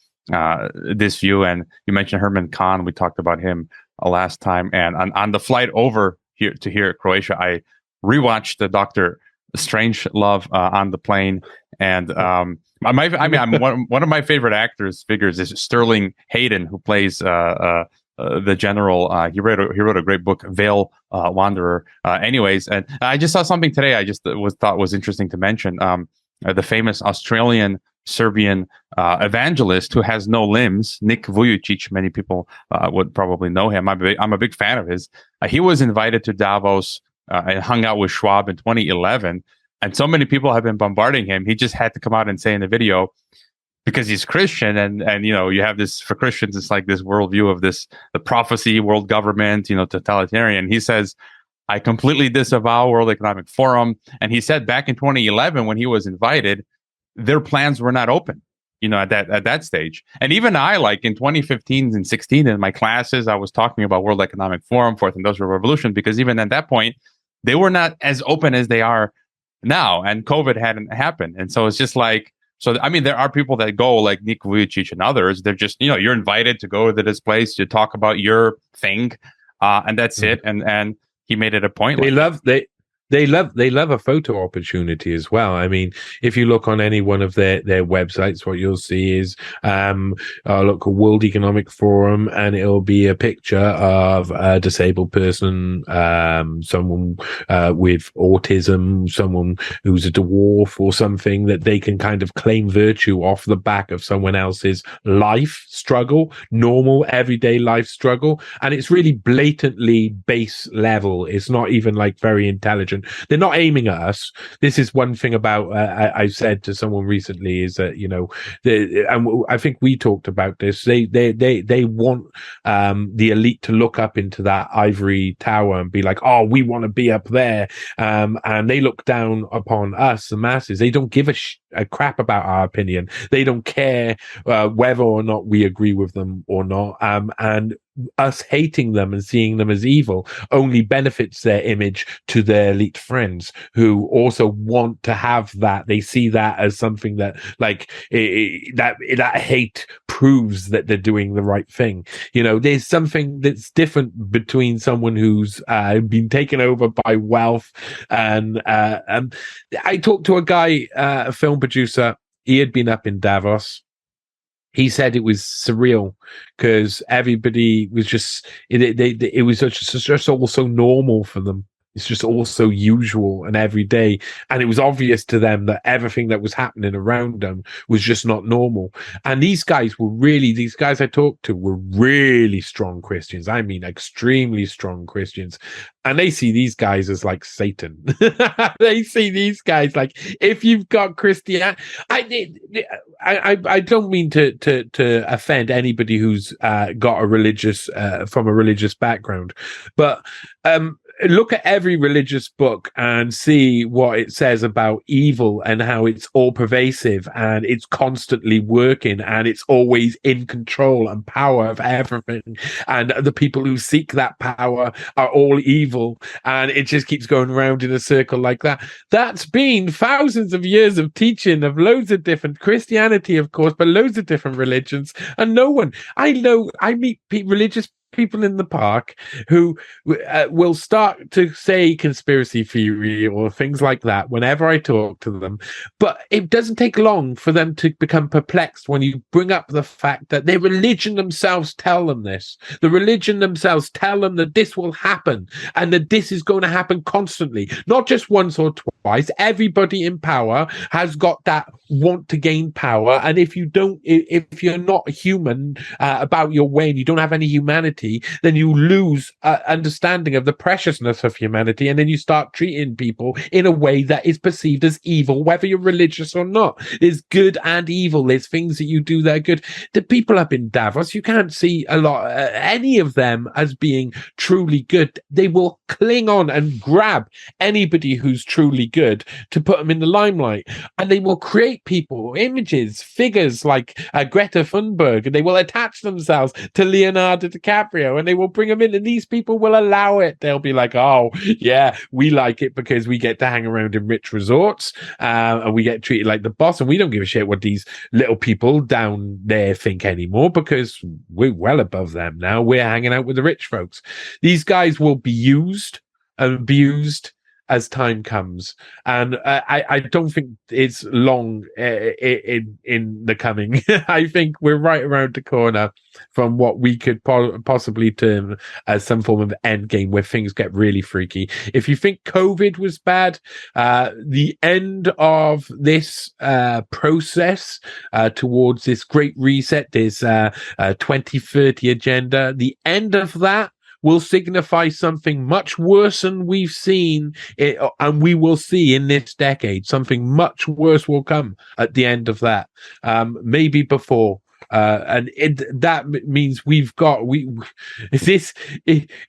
this view, and you mentioned Herman Kahn. We talked about him last time, and on the flight over here to Croatia, I rewatched the Dr. Strangelove on the plane, and I'm one of my favorite figures is Sterling Hayden, who plays the general. He wrote a great book, Veil Wanderer. Anyways, and I just saw something today. I just thought was interesting to mention. The famous Australian Serbian evangelist who has no limbs, Nick Vujicic. Many people would probably know him. I'm a big fan of his. He was invited to Davos and hung out with Schwab in 2011. And so many people have been bombarding him. He just had to come out and say in the video, because he's Christian, and you have this for Christians, it's like this worldview of the prophecy, world government, totalitarian. He says, I completely disavow World Economic Forum. And he said back in 2011, when he was invited, their plans were not open, at that stage. And even I, like in 2015 and 16, in my classes, I was talking about World Economic Forum, Fourth Industrial Revolution, because even at that point, they were not as open as they are now, and COVID hadn't happened. And so it's just like, there are people that go like Nick Vujicic and others. They're just, you're invited to go to this place to talk about your thing, and that's it. And he made it a point. They love a photo opportunity as well. I mean, if you look on any one of their websites, what you'll see is look at World Economic Forum, and it'll be a picture of a disabled person, someone with autism, someone who's a dwarf or something, that they can kind of claim virtue off the back of someone else's life struggle, normal everyday life struggle. And it's really blatantly base level. It's not even like very intelligent. They're not aiming at us. This is one thing about I said to someone recently, is that and I think we talked about this. They want the elite to look up into that ivory tower and be like, oh, we want to be up there, and they look down upon us, the masses. They don't give a crap about our opinion. They don't care whether or not we agree with them or not, and us hating them and seeing them as evil only benefits their image to their elite friends, who also want to have that. They see that as something that, like, that hate proves that they're doing the right thing. There's something that's different between someone who's been taken over by wealth, and I talked to a guy, a film producer. He had been up in Davos. He said it was surreal because everybody was just, it was just all so normal for them. It's just all so usual and everyday. And it was obvious to them that everything that was happening around them was just not normal. And these guys I talked to were really strong Christians. I mean, extremely strong Christians. And they see these guys as like Satan. They see these guys like, if you've got Christianity, I don't mean to offend anybody who's got a religious from a religious background, but look at every religious book and see what it says about evil and how it's all pervasive and it's constantly working and it's always in control and power of everything. And the people who seek that power are all evil. And it just keeps going around in a circle like that. That's been thousands of years of teaching of loads of different Christianity, of course, but loads of different religions. And I meet religious people in the park who will start to say conspiracy theory or things like that whenever I talk to them, but it doesn't take long for them to become perplexed when you bring up the fact that their religion themselves tell them this. The religion themselves tell them that this will happen and that this is going to happen constantly, not just once or twice. Everybody in power has got that want to gain power, and if you're not human about your way and you don't have any humanity, then you lose understanding of the preciousness of humanity, and then you start treating people in a way that is perceived as evil, whether you're religious or not. There's good and evil. There's things that you do that are good. The people up in Davos, you can't see a lot, any of them as being truly good. They will cling on and grab anybody who's truly good to put them in the limelight, and they will create people, images, figures like Greta Thunberg, and they will attach themselves to Leonardo DiCaprio, and they will bring them in, and these people will allow it. They'll be like, oh yeah, we like it because we get to hang around in rich resorts and we get treated like the boss, and we don't give a shit what these little people down there think anymore because we're well above them now. We're hanging out with the rich folks. These guys will be used and abused as time comes, and I don't think it's long in the coming. I think we're right around the corner from what we could possibly term as some form of end game where things get really freaky. If you think COVID was bad, the end of this process towards this great reset, this 2030 agenda, the end of that will signify something much worse than we've seen and we will see in this decade. Something much worse will come at the end of that, maybe before. And that means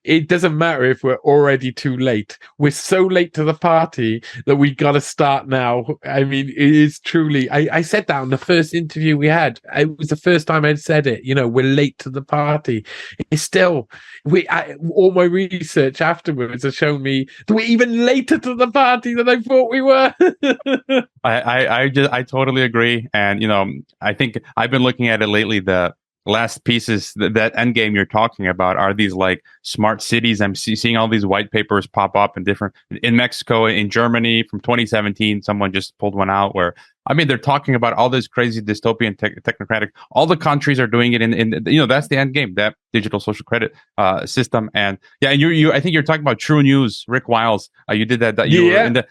it doesn't matter if we're already too late. We're so late to the party that we got to start now. I mean, it is truly, I said that on the first interview we had. It was the first time I'd said it, we're late to the party. It's still, all my research afterwards has shown me that we're even later to the party than I thought we were. I totally agree. And, I think I've been looking at it lately. The last pieces, that end game you're talking about, are these like smart cities. I'm seeing all these white papers pop up in Mexico, in Germany from 2017. Someone just pulled one out where, they're talking about all this crazy dystopian technocratic. All the countries are doing it in that's the end game, that digital social credit system. And yeah, and you I think you're talking about True News, Rick Wiles. You did that. You were in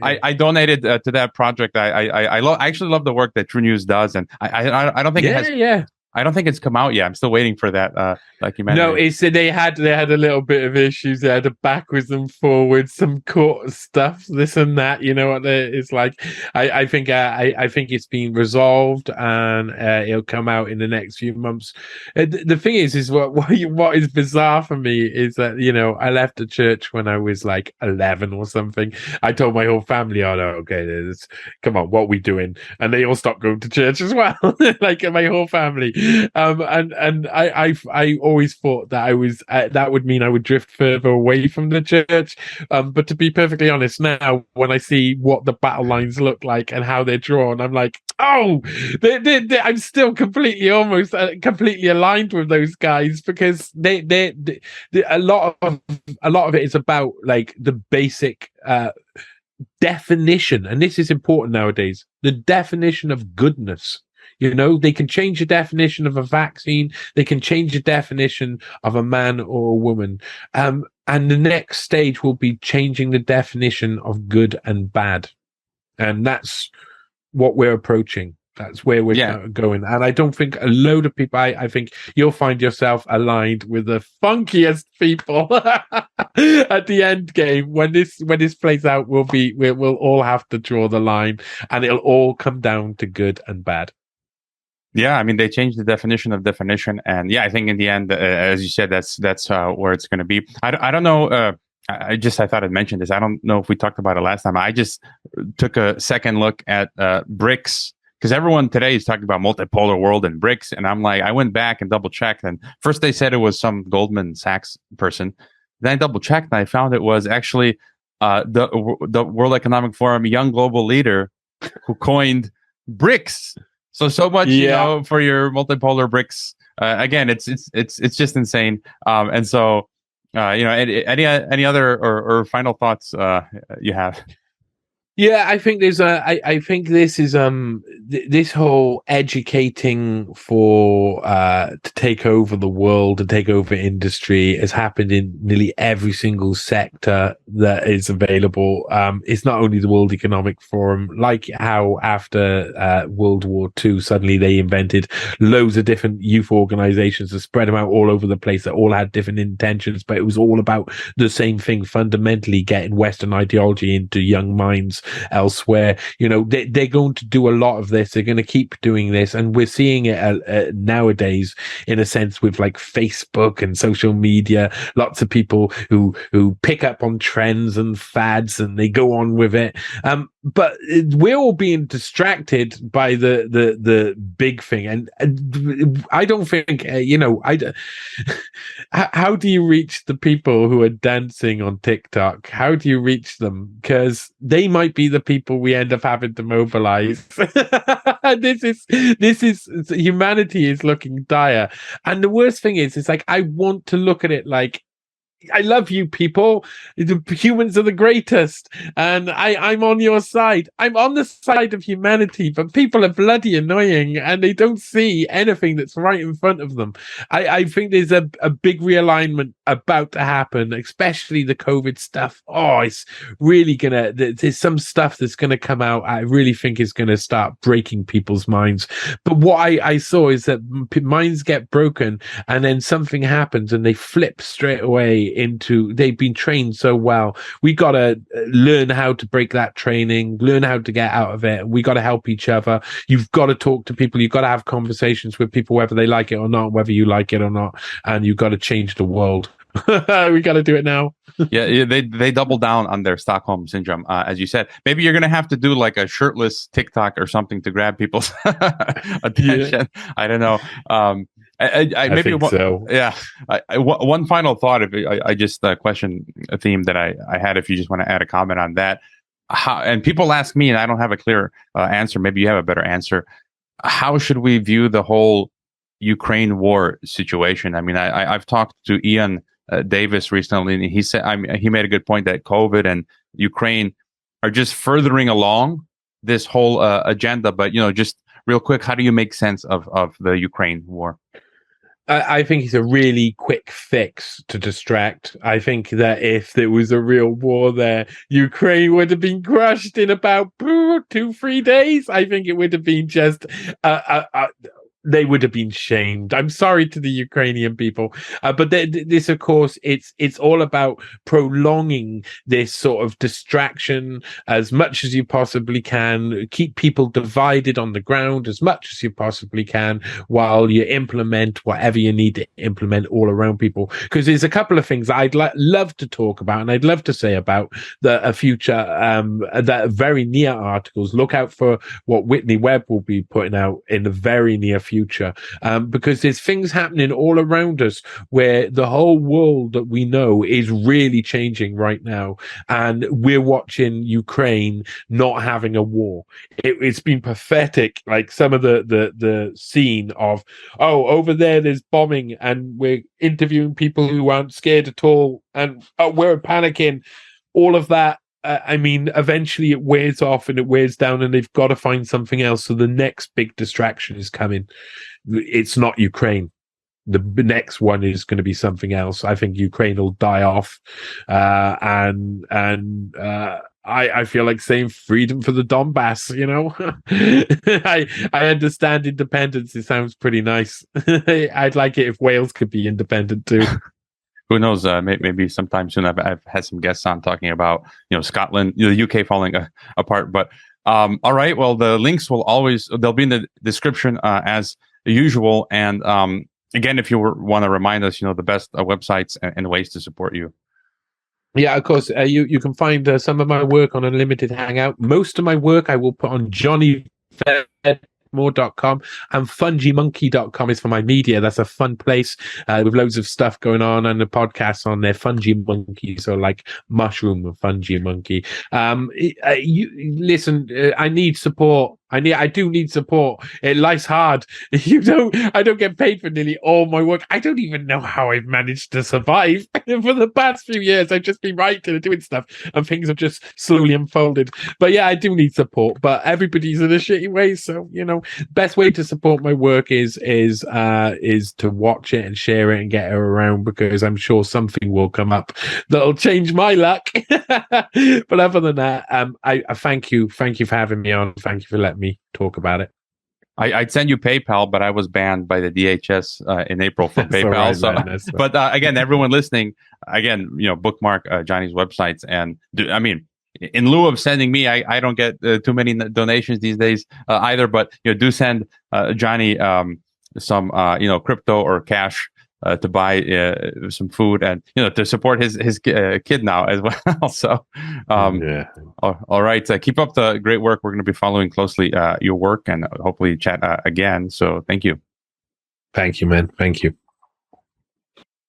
I donated to that project. I actually love the work that True News does, and I don't think it has. I don't think it's come out yet. I'm still waiting for that documentary. No, they had a little bit of issues. They had a backwards and forwards, some court stuff, this and that. You know what it's like. I think it's been resolved, and it'll come out in the next few months. The thing is what is bizarre for me is that I left the church when I was like 11 or something. I told my whole family, "Oh no, okay, come on, what are we doing?" And they all stopped going to church as well, like my whole family. And I always thought that I was that would mean I would drift further away from the church. But to be perfectly honest, now when I see what the battle lines look like and how they're drawn, I'm like, oh, I'm still completely aligned with those guys, because a lot of it is about like the basic definition, and this is important nowadays. The definition of goodness. They can change the definition of a vaccine. They can change the definition of a man or a woman. And the next stage will be changing the definition of good and bad. And that's what we're approaching. That's where we're going. And I don't think a load of people, I think you'll find yourself aligned with the funkiest people at the end game. When this plays out, we'll all have to draw the line, and it'll all come down to good and bad. Yeah, I mean, they changed the definition of definition, and I think in the end, as you said, that's where it's going to be. I don't know. I thought I'd mention this. I don't know if we talked about it last time. I just took a second look at BRICS, because everyone today is talking about multipolar world and BRICS, and I'm like, I went back and double checked, and first they said it was some Goldman Sachs person. Then I double checked, and I found it was actually the World Economic Forum young global leader who coined BRICS. So much, for your multipolar BRICS. Again, it's just insane. And so, any other or final thoughts you have? Yeah, I think there's I think this is this whole educating for to take over the world, to take over industry, has happened in nearly every single sector that is available. It's not only the World Economic Forum, like how after World War II, suddenly they invented loads of different youth organizations to spread them out all over the place that all had different intentions, but it was all about the same thing, fundamentally getting Western ideology into young minds elsewhere. They're going to do a lot of this. They're going to keep doing this, and we're seeing it nowadays in a sense with like Facebook and social media. Lots of people who pick up on trends and fads and they go on with it. But we're all being distracted by the big thing, and I don't think how do you reach the people who are dancing on TikTok? How do you reach them? Because they might be the people we end up having to mobilize. This is humanity is looking dire, and the worst thing is, it's like I want to look at it like, I love you people. The humans are the greatest, and I'm on your side. I'm on the side of humanity, but people are bloody annoying, and they don't see anything that's right in front of them. I think there's a big realignment about to happen, especially the COVID stuff. Oh, it's really there's some stuff that's gonna come out. I really think is gonna start breaking people's minds. But what I saw is that minds get broken, and then something happens, and they flip straight away into, they've been trained so well. We got to learn how to break that training, learn how to get out of it. We got to help each other. You've got to talk to people. You've got to have conversations with people, whether they like it or not, whether you like it or not. And you've got to change the world. We got to do it now. Yeah, they double down on their Stockholm syndrome, as you said. Maybe you're gonna have to do like a shirtless TikTok or something to grab people's attention. Yeah. I don't know. I maybe think so. Yeah. One final thought. If I just question a theme that I had. If you just want to add a comment on that, and people ask me, and I don't have a clear answer. Maybe you have a better answer. How should we view the whole Ukraine war situation? I mean, I've talked to Ian Davis recently, and he said, he made a good point that COVID and Ukraine are just furthering along this whole agenda. But just real quick, how do you make sense of the Ukraine war? I think it's a really quick fix to distract. I think that if there was a real war there, Ukraine would have been crushed in about 2-3 days. I think it would have been just they would have been shamed. I'm sorry to the Ukrainian people, but this, of course, it's all about prolonging this sort of distraction as much as you possibly can. Keep people divided on the ground as much as you possibly can, while you implement whatever you need to implement all around people. Because there's a couple of things I'd love to talk about, and I'd love to say about the future, that very near articles. Look out for what Whitney Webb will be putting out in the very near future. Because there's things happening all around us where the whole world that we know is really changing right now, and we're watching Ukraine not having a war. It's been pathetic, like some of the scene of, over there's bombing, and we're interviewing people who aren't scared at all, and we're panicking, all of that. I mean, eventually it wears off and it wears down, and they've got to find something else. So the next big distraction is coming. It's not Ukraine. the next one is going to be something else. I think Ukraine will die off, and I feel like saying freedom for the Donbass. I understand independence. It sounds pretty nice. I'd like it if Wales could be independent too. Who knows? Maybe sometime soon. I've had some guests on talking about Scotland, the UK falling apart. But all right. Well, the links they'll be in the description as usual. And again, if you want to remind us, the best websites and ways to support you. Yeah, of course. You can find some of my work on Unlimited Hangout. Most of my work I will put on johnnyvedmore.com, and fungymonkey.com is for my media. That's a fun place with loads of stuff going on, and the podcasts on there. Fungy Monkey, so like mushroom and fungy monkey. Listen, I need support. I do need support. Life's hard. I don't get paid for nearly all my work. I don't even know how I've managed to survive for the past few years. I've just been writing and doing stuff, and things have just slowly unfolded. But yeah, I do need support. But everybody's in a shitty way, so best way to support my work is to watch it and share it and get it around, because I'm sure something will come up that'll change my luck. But other than that, I thank you for having me on. Thank you for letting me talk about it. I'd send you PayPal, but I was banned by the DHS in April for PayPal. But again, everyone listening, bookmark Johnny's websites. And in lieu of sending me, I don't get too many donations these days either. But do send Johnny some crypto or cash to buy some food and to support his kid now as well. So all right, keep up the great work. We're going to be following closely your work and hopefully chat again. So thank you. Thank you, man. Thank you.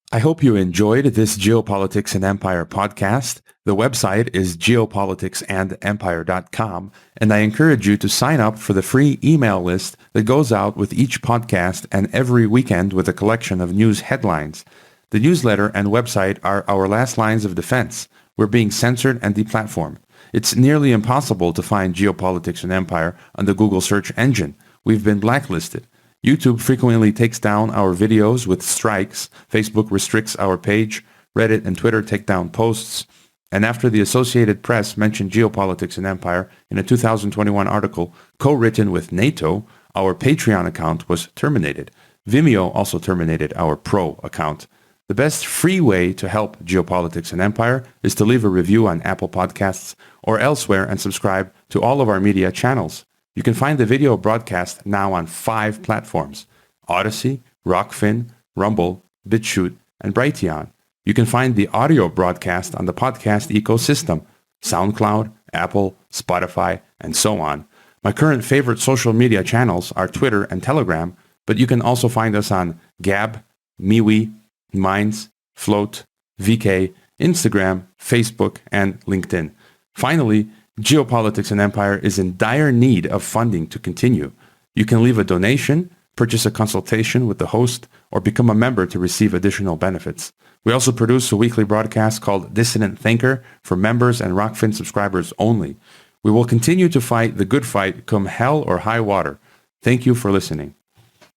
I hope you enjoyed this Geopolitics and Empire podcast. The website is geopoliticsandempire.com, and I encourage you to sign up for the free email list that goes out with each podcast and every weekend with a collection of news headlines. The newsletter and website are our last lines of defense. We're being censored and deplatformed. It's nearly impossible to find Geopolitics and Empire on the Google search engine. We've been blacklisted. YouTube frequently takes down our videos with strikes. Facebook restricts our page. Reddit and Twitter take down posts. And after the Associated Press mentioned Geopolitics and Empire in a 2021 article co-written with NATO, our Patreon account was terminated. Vimeo also terminated our Pro account. The best free way to help Geopolitics and Empire is to leave a review on Apple Podcasts or elsewhere and subscribe to all of our media channels. You can find the video broadcast now on 5 platforms: Odyssey, Rockfin, Rumble, BitChute, and Brighteon. You can find the audio broadcast on the podcast ecosystem: SoundCloud, Apple, Spotify, and so on. My current favorite social media channels are Twitter and Telegram, but you can also find us on Gab, MeWe, Minds, Float, VK, Instagram, Facebook, and LinkedIn. Finally, Geopolitics and Empire is in dire need of funding to continue. You can leave a donation, purchase a consultation with the host, or become a member to receive additional benefits. We also produce a weekly broadcast called Dissident Thinker for members and Rockfin subscribers only. We will continue to fight the good fight come hell or high water. Thank you for listening.